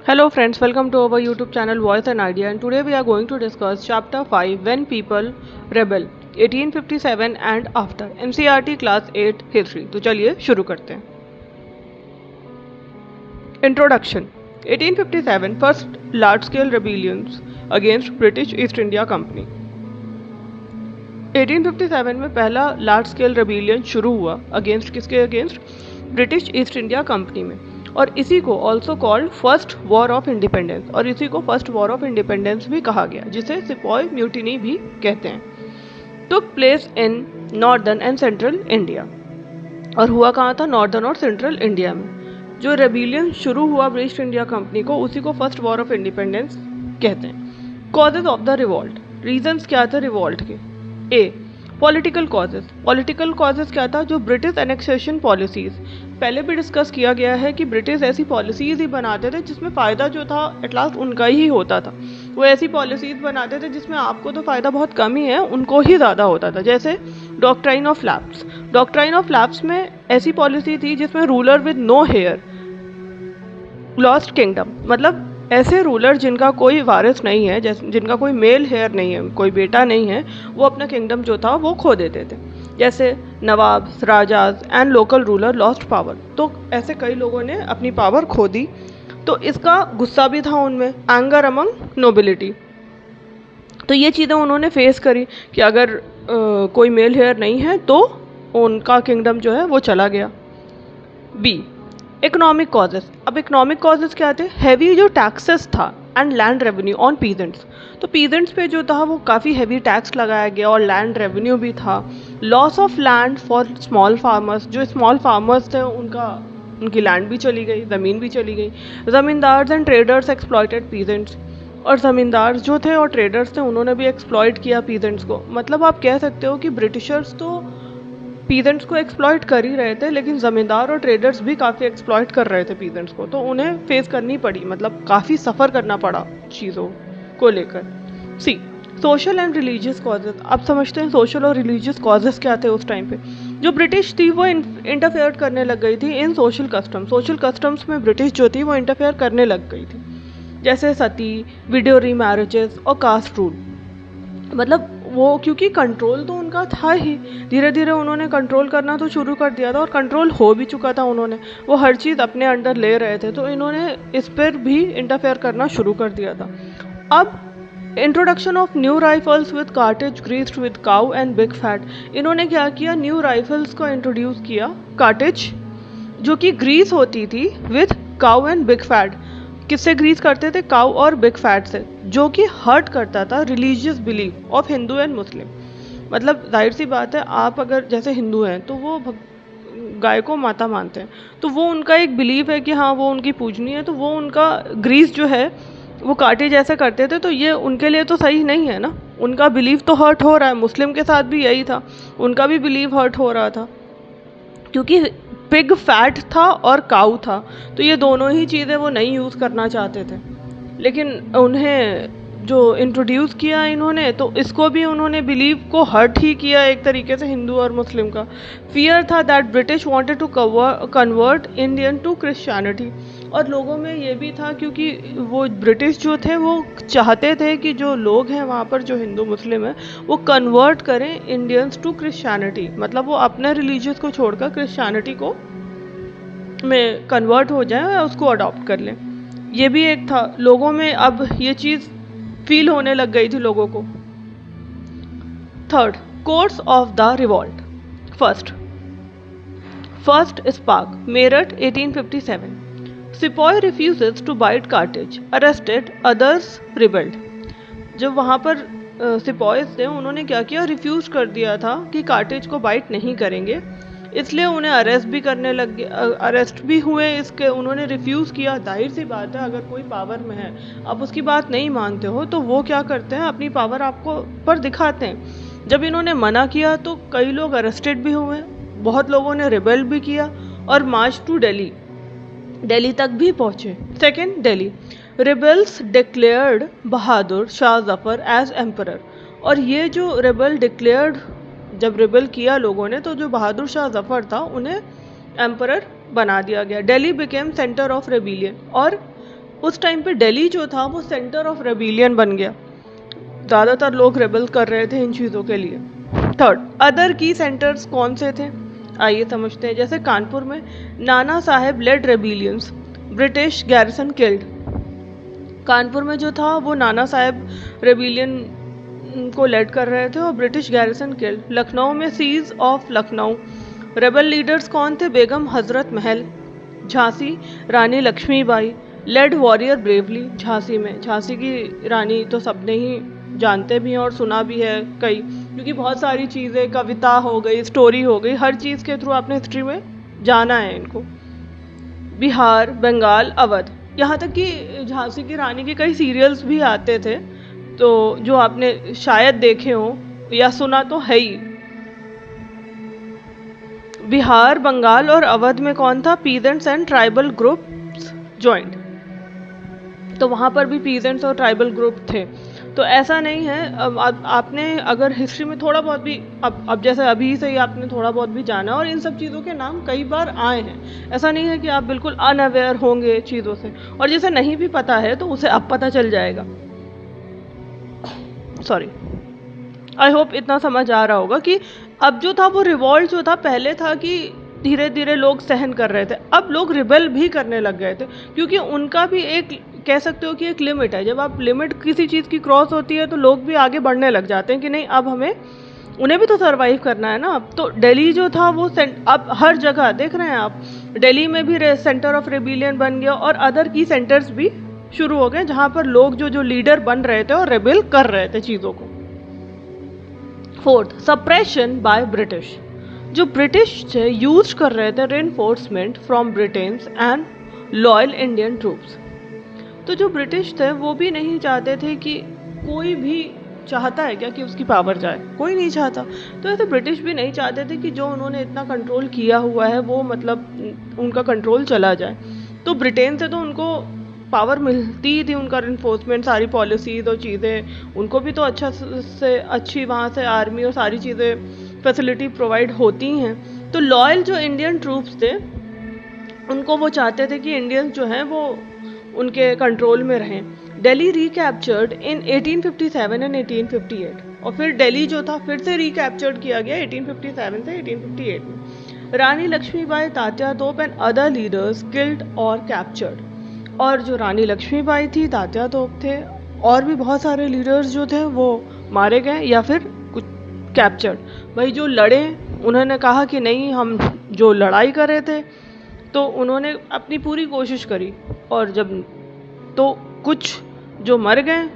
Hello friends, welcome to our YouTube channel Voice and Idea, and today we are going to discuss chapter 5 When People Rebel 1857 and After NCERT Class 8 History। तो चलिए शुरू करते हैं। Introduction 1857 First Large Scale Rebellions Against British East India Company। 1857 में पहला large scale rebellion शुरू हुआ against किसके against British east India company में, और इसी को also called first war of independence, और इसी को फर्स्ट वॉर ऑफ इंडिपेंडेंस भी कहा गया, जिसे सिपॉय म्यूटिनी भी कहते हैं। Took place in northern and central India, और हुआ कहाँ था? नॉर्दर्न और सेंट्रल इंडिया में। जो रेबिलियन शुरू हुआ ब्रिटिश इंडिया कंपनी को, उसी को फर्स्ट वॉर ऑफ इंडिपेंडेंस कहते हैं। Causes of the revolt, reasons क्या थे रिवॉल्ट के? ए पॉलिटिकल कॉजेज। पॉलिटिकल कॉजेज क्या था? जो ब्रिटिश एनेक्सेशन पॉलिसीज, पहले भी डिस्कस किया गया है कि ब्रिटिश ऐसी पॉलिसीज ही बनाते थे जिसमें फ़ायदा जो था एट लास्ट उनका ही होता था। वो ऐसी पॉलिसीज बनाते थे जिसमें आपको तो फ़ायदा बहुत कम ही है, उनको ही ज़्यादा होता था। जैसे doctrine of lapse. Doctrine of lapse में ऐसी पॉलिसी थी जिसमें ruler with no heir lost kingdom, मतलब ऐसे रूलर जिनका कोई वारिस नहीं है, जैसे जिनका कोई मेल हेयर नहीं है, कोई बेटा नहीं है, वो अपना किंगडम जो था वो खो देते थे। जैसे nawab, rajas and local ruler lost power. तो ऐसे कई लोगों ने अपनी पावर खो दी, तो इसका गुस्सा भी था उनमें, एंगर अमंग नोबिलिटी। तो ये चीज़ें उन्होंने फेस करी कि अगर कोई मेल हेयर नहीं है तो उनका किंगडम जो है वो चला गया। Be economic causes. अब इकोनॉमिक कॉजेस क्या थे? हैवी जो टैक्सेस था and land revenue on peasants. तो पीजेंट्स पे जो था वो काफ़ी हैवी टैक्स लगाया गया, और लैंड रेवेन्यू भी था। Loss of land for small farmers, जो स्मॉल फार्मर्स थे उनकी लैंड भी चली गई, ज़मीन भी चली गई। Zamindars and traders exploited peasants, और ज़मींदार जो थे और ट्रेडर्स थे उन्होंने भी एक्सप्लॉयट किया पीजेंट्स को। मतलब आप कह सकते हो कि ब्रिटिशर्स तो पीजेंट्स को एक्सप्लॉयट कर ही रहे थे, लेकिन ज़मींदार और ट्रेडर्स भी काफ़ी एक्सप्लॉयट कर रहे थे पीजेंट्स को, तो उन्हें फेस करनी पड़ी, मतलब काफ़ी सफ़र करना पड़ा चीज़ों को लेकर। सी सोशल एंड रिलीजियस कॉजेज। आप समझते हैं सोशल और रिलीजियस कॉजेज क्या थे उस टाइम पे? जो ब्रिटिश थी वो इंटरफेयर करने लग गई थी इन सोशल कस्टम्स। सोशल कस्टम्स में ब्रिटिश जो थी वो इंटरफेयर करने लग गई थी, जैसे सती, विडो रीमैरिजेस और कास्ट रूल। मतलब वो क्योंकि कंट्रोल तो उनका था ही, धीरे धीरे उन्होंने कंट्रोल करना तो शुरू कर दिया था, और कंट्रोल हो भी चुका था उन्होंने, वो हर चीज़ अपने अंडर ले रहे थे, तो इन्होंने इस पर भी इंटरफेयर करना शुरू कर दिया था। अब introduction of new rifles with cartridge greased with cow and pig fat. इन्होंने क्या किया? न्यू राइफल्स को इंट्रोड्यूस किया, कार्टेज जो कि ग्रीस होती थी with cow and pig fat. किससे ग्रीस करते थे? काउ और बिग फैट से, जो कि हर्ट करता था religious belief of Hindu and Muslim. मतलब जाहिर सी बात है, आप अगर जैसे हिंदू हैं तो वो गाय को माता मानते हैं, तो वो उनका एक बिलीफ है कि हाँ वो उनकी पूजनी है, तो वो उनका ग्रीस जो है वो काटे जैसे करते थे, तो ये उनके लिए तो सही नहीं है ना, उनका बिलीफ तो हर्ट हो रहा है। मुस्लिम के साथ भी यही था, उनका भी बिलीफ हर्ट हो रहा था, क्योंकि पिग फैट था और काऊ था, तो ये दोनों ही चीज़ें वो नहीं यूज़ करना चाहते थे। लेकिन उन्हें जो इंट्रोड्यूस किया इन्होंने, तो इसको भी उन्होंने बिलीव को हर्ट ही किया एक तरीके से, हिंदू और मुस्लिम का। फियर था that British wanted to convert Indian to Christianity, और लोगों में ये भी था क्योंकि वो ब्रिटिश जो थे वो चाहते थे कि जो लोग हैं वहाँ पर, जो हिंदू मुस्लिम है, वो कन्वर्ट करें इंडियंस टू क्रिश्चियनिटी, मतलब वो अपने रिलीजियस को छोड़कर क्रिश्चियनिटी को में कन्वर्ट हो जाए या उसको अडॉप्ट कर लें। ये भी एक था लोगों में, अब ये चीज़ फील होने लग गई थी लोगों को। Third, course of the revolt. First spark, Meerut 1857। Sepoy refuses to bite cartridge, arrested, others rebelled. जब वहाँ पर सिपॉयज थे उन्होंने क्या किया? रिफ्यूज कर दिया था कि कार्टेज को बाइट नहीं करेंगे, इसलिए उन्हें अरेस्ट भी करने लग गए, अरेस्ट भी हुए इसके, उन्होंने रिफ्यूज़ किया। जाहिर सी बात है, अगर कोई पावर में है, आप उसकी बात नहीं मानते हो, तो वो क्या करते हैं? अपनी पावर आपको पर दिखाते हैं। जब इन्होंने मना किया तो कई लोग अरेस्टेड भी हुए, बहुत लोगों ने रिबेल भी किया, और मार्च टू दिल्ली तक भी पहुँचे। Second, Delhi rebels declared Bahadur Shah Zafar as emperor, और ये जो रिबेल डिक्लेयर्ड, जब रिबेल किया लोगों ने, तो जो बहादुर शाह जफर था उन्हें एम्परर बना दिया गया। Delhi became centre of rebellion, और उस टाइम पे दिल्ली जो था वो सेंटर ऑफ रेबिलियन बन गया, ज़्यादातर लोग रेबल कर रहे थे इन चीज़ों के लिए। थर्ड, अदर की सेंटर्स कौन से थे, आइए समझते हैं। जैसे कानपुर में Nana Sahib led rebellions, British garrison killed. Kanpur में जो था वो नाना साहेब रेबिलियन को लेड कर रहे थे और ब्रिटिश गैरिसन किल्ड। लखनऊ में siege of Lucknow, rebel leaders कौन थे, Begum Hazrat Mahal. Jhansi Rani Lakshmibai led warrior bravely. Jhansi में, झांसी की रानी तो सबने ही जानते भी हैं और सुना भी है कई, क्योंकि बहुत सारी चीज़ें, कविता हो गई, स्टोरी हो गई, हर चीज़ के थ्रू आपने हिस्ट्री में जाना है इनको। बिहार, बंगाल, अवध, यहाँ तक कि झांसी की रानी के कई सीरियल्स भी आते थे, तो जो आपने शायद देखे हो या सुना तो है ही। बिहार, बंगाल और अवध में कौन था, peasants and tribal groups joint. तो वहाँ पर भी पीजेंट्स और ट्राइबल ग्रुप थे। तो ऐसा नहीं है, अब आपने अगर हिस्ट्री में थोड़ा बहुत भी अब जैसे अभी से ही आपने थोड़ा बहुत भी जाना और इन सब चीज़ों के नाम कई बार आए हैं, ऐसा नहीं है कि आप बिल्कुल अनअवेयर होंगे चीज़ों से, और जिसे नहीं भी पता है तो उसे अब पता चल जाएगा। सॉरी, आई होप इतना समझ आ रहा होगा कि अब जो था वो रिवॉल्ट जो था, पहले था कि धीरे धीरे लोग सहन कर रहे थे, अब लोग रिबेल भी करने लग गए थे, क्योंकि उनका भी एक, कह सकते हो कि एक लिमिट है। जब आप लिमिट किसी चीज़ की क्रॉस होती है तो लोग भी आगे बढ़ने लग जाते हैं कि नहीं, अब हमें, उन्हें भी तो सरवाइव करना है ना। अब तो दिल्ली जो था वो अब हर जगह देख रहे हैं आप, दिल्ली में भी सेंटर ऑफ रेबिलियन बन गया और अदर की सेंटर्स भी शुरू हो गए, जहाँ पर लोग जो लीडर बन रहे थे और रेबेल कर रहे थे चीज़ों को। Fourth, suppression by British. जो ब्रिटिश थे यूज कर रहे थे reinforcement from Britain's and loyal Indian troops. तो जो ब्रिटिश थे वो भी नहीं चाहते थे कि कोई भी, चाहता है क्या कि उसकी पावर जाए, कोई नहीं चाहता। तो ऐसे ब्रिटिश भी नहीं चाहते थे कि जो उन्होंने इतना कंट्रोल किया हुआ है वो मतलब उनका कंट्रोल चला जाए। तो ब्रिटेन से तो उनको पावर मिलती ही थी, उनका इन्फोर्समेंट, सारी पॉलिसीज और चीज़ें, उनको भी तो अच्छा से अच्छी वहाँ से आर्मी और सारी चीज़ें फैसिलिटी प्रोवाइड होती हैं। तो लॉयल जो इंडियन ट्रूप्स थे उनको वो चाहते थे कि इंडियंस जो हैं वो उनके कंट्रोल में रहें। दिल्ली रिकैप्चर्ड इन 1857 एंड 1858, और फिर दिल्ली जो था फिर से रिकैप्चर्ड किया गया 1857 से 1858 में। रानी लक्ष्मीबाई, तात्या तोप एंड अदर लीडर्स किल्ड और कैप्चर्ड। और जो रानी लक्ष्मीबाई थी, तात्या तोप थे, और भी बहुत सारे लीडर्स जो थे वो मारे गए या फिर कुछ कैप्चर्ड। भाई जो लड़े, उन्होंने कहा कि नहीं, हम जो लड़ाई कर रहे थे तो उन्होंने अपनी पूरी कोशिश करी, और जब तो कुछ जो मर गए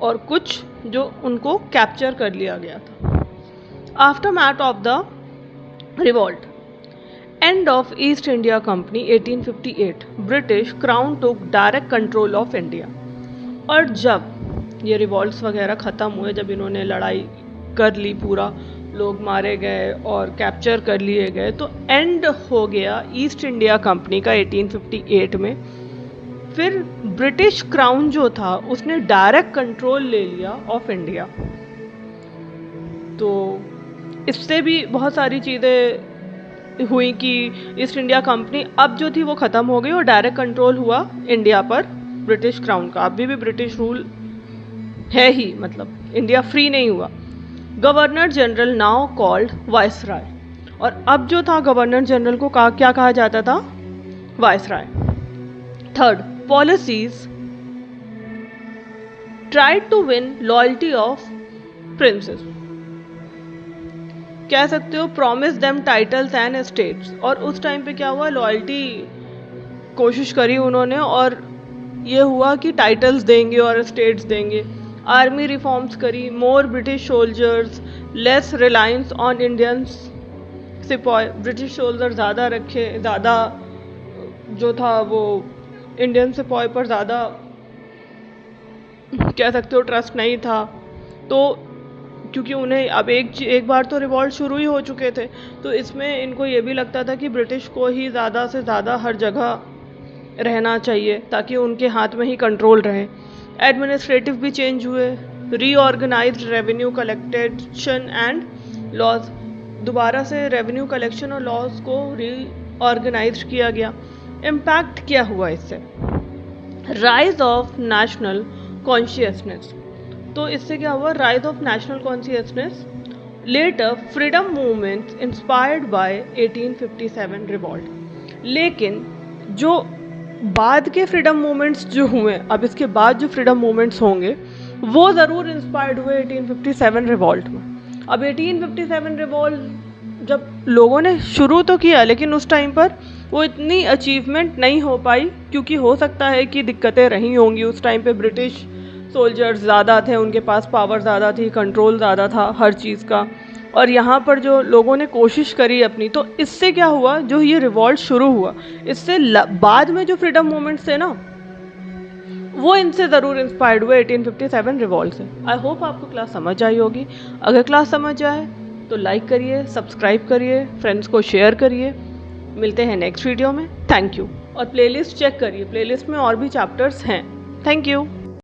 और कुछ जो उनको कैप्चर कर लिया गया था। Aftermath of the revolt, end of East India Company 1858, British crown took direct control of India. और जब ये रिवॉल्ट्स वगैरह ख़त्म हुए, जब इन्होंने लड़ाई कर ली, पूरा लोग मारे गए और कैप्चर कर लिए गए, तो एंड हो गया ईस्ट इंडिया कंपनी का 1858 में। फिर ब्रिटिश क्राउन जो था उसने डायरेक्ट कंट्रोल ले लिया ऑफ इंडिया। तो इससे भी बहुत सारी चीज़ें हुई कि ईस्ट इंडिया कंपनी अब जो थी वो ख़त्म हो गई और डायरेक्ट कंट्रोल हुआ इंडिया पर ब्रिटिश क्राउन का। अभी भी ब्रिटिश रूल है ही, मतलब इंडिया फ्री नहीं हुआ। Governor general now called viceroy, और अब जो था गवर्नर जनरल को क्या कहा जाता था, viceroy. Third, policies tried to win loyalty of princes. कह सकते हो promise them titles and estates. और उस टाइम पे क्या हुआ, लॉयल्टी कोशिश करी उन्होंने और ये हुआ कि टाइटल्स देंगे और एस्टेट्स देंगे। आर्मी रिफॉर्म्स करी, more British soldiers, less reliance on Indians sepoy. British soldier ज़्यादा रखे, ज़्यादा जो था वो इंडियन सिपॉय पर ज़्यादा कह सकते हो ट्रस्ट नहीं था। तो क्योंकि उन्हें अब एक बार तो रिवॉल्ट शुरू ही हो चुके थे, तो इसमें इनको ये भी लगता था कि ब्रिटिश को ही ज़्यादा से ज़्यादा हर जगह रहना चाहिए ताकि उनके हाथ में ही कंट्रोल रहे। एडमिनिस्ट्रेटिव भी चेंज हुए, रीऑर्गेनाइज्ड रेवेन्यू कलेक्टेशन एंड लॉज। दोबारा से रेवेन्यू कलेक्शन और लॉज को रीऑर्गेनाइज किया गया। इम्पैक्ट क्या हुआ इससे, राइज ऑफ नेशनल कॉन्शियसनेस। तो इससे क्या हुआ, rise of national consciousness, later freedom movement inspired by 1857 revolt. लेकिन जो बाद के फ्रीडम मूवमेंट्स जो हुए, अब इसके बाद जो फ्रीडम मूवमेंट्स होंगे वो ज़रूर इंस्पायर्ड हुए 1857 रिवॉल्ट में। अब 1857 रिवॉल्ट जब लोगों ने शुरू तो किया, लेकिन उस टाइम पर वो इतनी अचीवमेंट नहीं हो पाई, क्योंकि हो सकता है कि दिक्कतें रही होंगी। उस टाइम पे ब्रिटिश सोल्जर्स ज़्यादा थे, उनके पास पावर ज़्यादा थी, कंट्रोल ज़्यादा था हर चीज़ का। और यहाँ पर जो लोगों ने कोशिश करी अपनी, तो इससे क्या हुआ, जो ये रिवॉल्ट शुरू हुआ, इससे बाद में जो फ्रीडम मूवमेंट्स थे ना, वो इनसे ज़रूर इंस्पायर्ड हुए 1857 रिवॉल्ट से। आई होप आपको क्लास समझ आई होगी। अगर क्लास समझ आए तो लाइक करिए, सब्सक्राइब करिए, फ्रेंड्स को शेयर करिए। मिलते हैं नेक्स्ट वीडियो में। Thank you. और प्लेलिस्ट चेक करिए, प्लेलिस्ट में और भी चैप्टर्स हैं। Thank you.